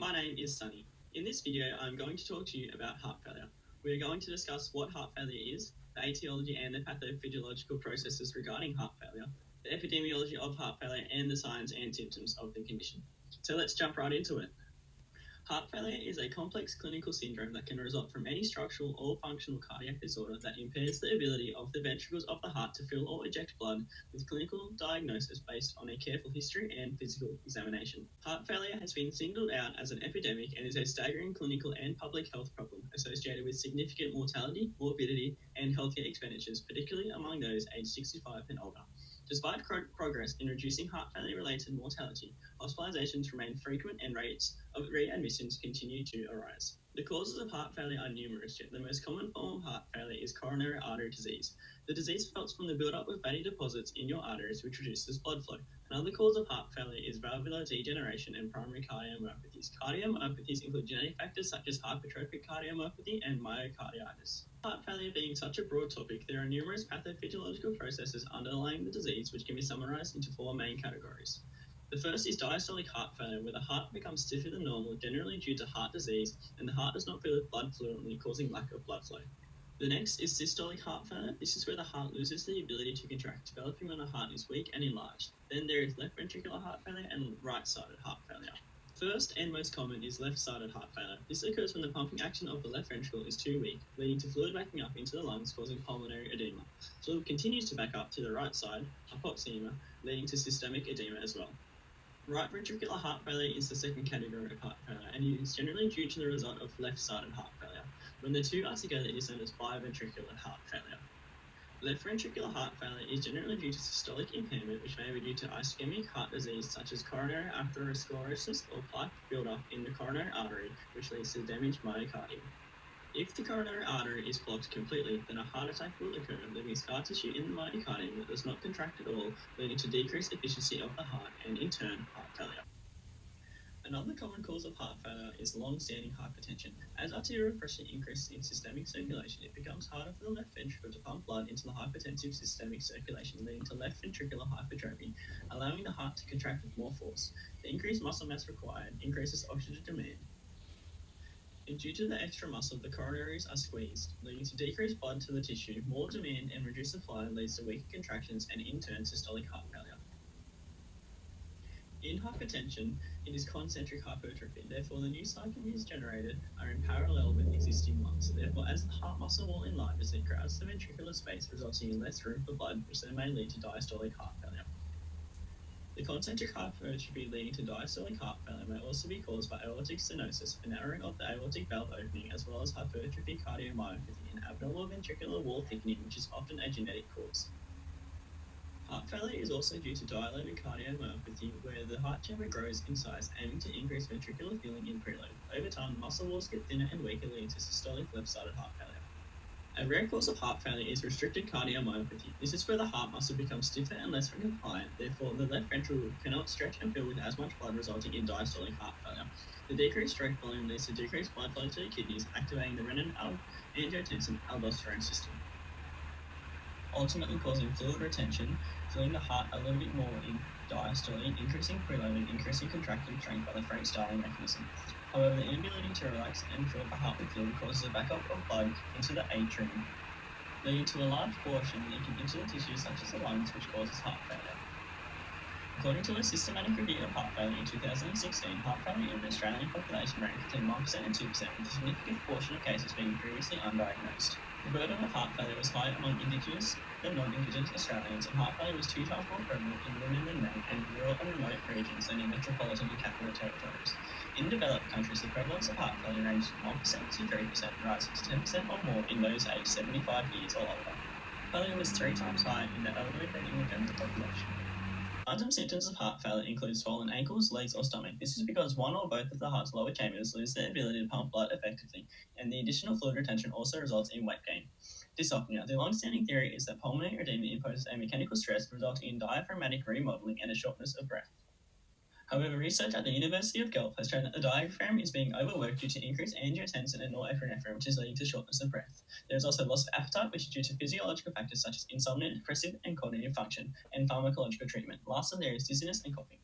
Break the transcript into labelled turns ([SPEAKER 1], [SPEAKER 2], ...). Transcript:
[SPEAKER 1] My name is Sunny. In this video, I'm going to talk to you about heart failure. We are going to discuss what heart failure is, the etiology and the pathophysiological processes regarding heart failure, the epidemiology of heart failure, and the signs and symptoms of the condition. So let's jump right into it. Heart failure is a complex clinical syndrome that can result from any structural or functional cardiac disorder that impairs the ability of the ventricles of the heart to fill or eject blood, with clinical diagnosis based on a careful history and physical examination. Heart failure has been singled out as an epidemic and is a staggering clinical and public health problem associated with significant mortality, morbidity, and healthcare expenditures, particularly among those aged 65 and older. Despite progress in reducing heart failure-related mortality, hospitalizations remain frequent and rates of readmissions continue to arise. The causes of heart failure are numerous, yet the most common form of heart failure is coronary artery disease. The disease results from the buildup of fatty deposits in your arteries, which reduces blood flow. Another cause of heart failure is valvular degeneration and primary cardiomyopathies. Cardiomyopathies include genetic factors such as hypertrophic cardiomyopathy and myocarditis. Heart failure being such a broad topic, there are numerous pathophysiological processes underlying the disease, which can be summarized into four main categories. The first is diastolic heart failure, where the heart becomes stiffer than normal, generally due to heart disease, and the heart does not fill with blood fluently, causing lack of blood flow. The next is systolic heart failure. This is where the heart loses the ability to contract, developing when the heart is weak and enlarged. Then there is left ventricular heart failure and right-sided heart failure. First and most common is left-sided heart failure. This occurs when the pumping action of the left ventricle is too weak, leading to fluid backing up into the lungs, causing pulmonary edema. Fluid continues to back up to the right side, hypoxemia, leading to systemic edema as well. Right ventricular heart failure is the second category of heart failure, and it is generally due to the result of left-sided heart failure. When the two are together, it is known as biventricular heart failure. Left ventricular heart failure is generally due to systolic impairment, which may be due to ischemic heart disease such as coronary atherosclerosis or plaque buildup in the coronary artery, which leads to damaged myocardium. If the coronary artery is blocked completely, then a heart attack will occur, leaving scar tissue in the myocardium that does not contract at all, leading to decreased efficiency of the heart and, in turn, heart failure. Another common cause of heart failure is long-standing hypertension. As arterial pressure increases in systemic circulation, it becomes harder for the left ventricle to pump blood into the hypertensive systemic circulation, leading to left ventricular hypertrophy, allowing the heart to contract with more force. The increased muscle mass required increases oxygen demand. And due to the extra muscle, the coronaries are squeezed, leading to decreased blood to the tissue. More demand and reduced supply leads to weaker contractions and, in turn, systolic heart failure. In hypertension, it is concentric hypertrophy. Therefore, the new cycles generated are in parallel with existing ones. Therefore, as the heart muscle wall enlarges, it crowds the ventricular space, resulting in less room for blood, which then may lead to diastolic heart failure. The concentric hypertrophy leading to diastolic heart failure may also be caused by aortic stenosis, a narrowing of the aortic valve opening, as well as hypertrophy cardiomyopathy, an abnormal ventricular wall thickening, which is often a genetic cause. Heart failure is also due to dilated cardiomyopathy, where the heart chamber grows in size, aiming to increase ventricular filling in preload. Over time, the muscle walls get thinner and weaker, leading to systolic left-sided heart failure. A rare cause of heart failure is restricted cardiomyopathy. This is where the heart muscle becomes stiffer and less compliant, therefore the left ventricle cannot stretch and fill with as much blood, resulting in diastolic heart failure. The decreased stroke volume leads to decreased blood flow to the kidneys, activating the renin-angiotensin-aldosterone system, ultimately causing fluid retention, filling the heart a little bit more in diastole, increasing preload and increasing contracting strength by the Frank Starling mechanism. However, the inability to relax and fill the heart with fluid causes a backup of blood into the atrium, leading to a large portion leaking into the tissues such as the lungs, which causes heart failure. According to a systematic review of heart failure in 2016, heart failure in the Australian population ranked between 1% and 2%, with a significant portion of cases being previously undiagnosed. The burden of heart failure was higher among Indigenous than non-Indigenous Australians, and heart failure was 2 times more prevalent in women than men, and rural and remote regions than in metropolitan and capital territories. In developed countries, the prevalence of heart failure ranges from 1% to 3%, rising to 10% or more in those aged 75 years or older. Failure was 3 times higher in the elderly than in the general population. Signs and symptoms of heart failure include swollen ankles, legs, or stomach. This is because one or both of the heart's lower chambers lose their ability to pump blood effectively, and the additional fluid retention also results in weight gain. Dysapnea. The long-standing theory is that pulmonary edema imposes a mechanical stress resulting in diaphragmatic remodeling and a shortness of breath. However, research at the University of Guelph has shown that the diaphragm is being overworked due to increased angiotensin and norepinephrine, which is leading to shortness of breath. There is also loss of appetite, which is due to physiological factors such as insomnia, depressive and cognitive function, and pharmacological treatment. Lastly, there is dizziness and coughing.